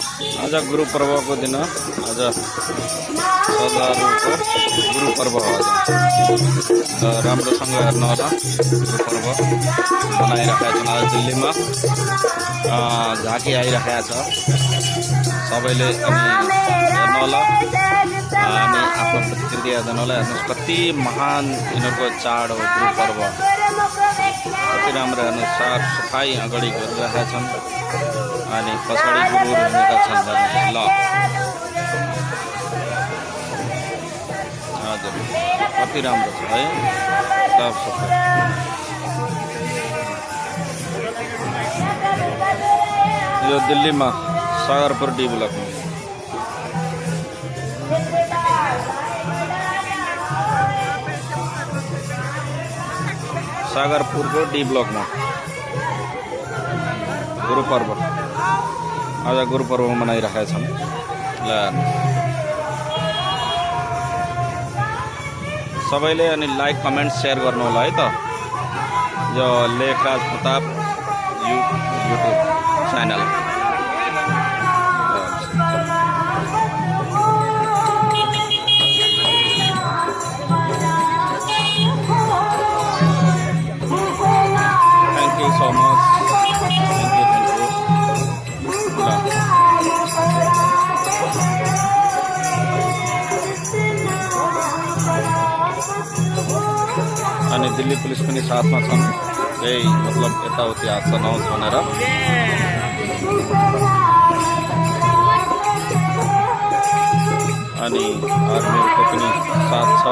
आज गुरु पर्व को दिन आज श्रद्धालुको गुरु पर्व हो आज राम्रोसँग हेर्नु होला। गुरु पर्व मनाइरहेका छन् आज दिल्लीमा झाँकी आइरहेको छ सबैले हेर्नु होला अनि आफ्नो प्रतिक्रिया दिनु होला। हेर्नुहोस् कति महान यिनीहरूको चाड हो गुरु पर्व, कति राम्रो हेर्नु साफ सफाई अगाडि गरिरहेका छन् अनि पछाडि गुरुहरू हुनेका छन्। ल हजुर कति राम्रो छ है साफ सफाई। यो दिल्लीमा सागरपुर डी ब्लकमा सागरपुरको डी ब्लकमा गुरु पर्व आज गुरु पर्व मनाइरहेका छन्। ल सबैले अनि लाइक कमेन्ट सेयर गर्नु होला है त यो Lekhraj Pratap YouTube channel. Thank you so much, thank you. अनि दिल्ली पुलिस पनि साथमा छन्, केही मतलब यताउति हात नहोस् भनेर। अनि आर्मीहरूको पनि साथ छ।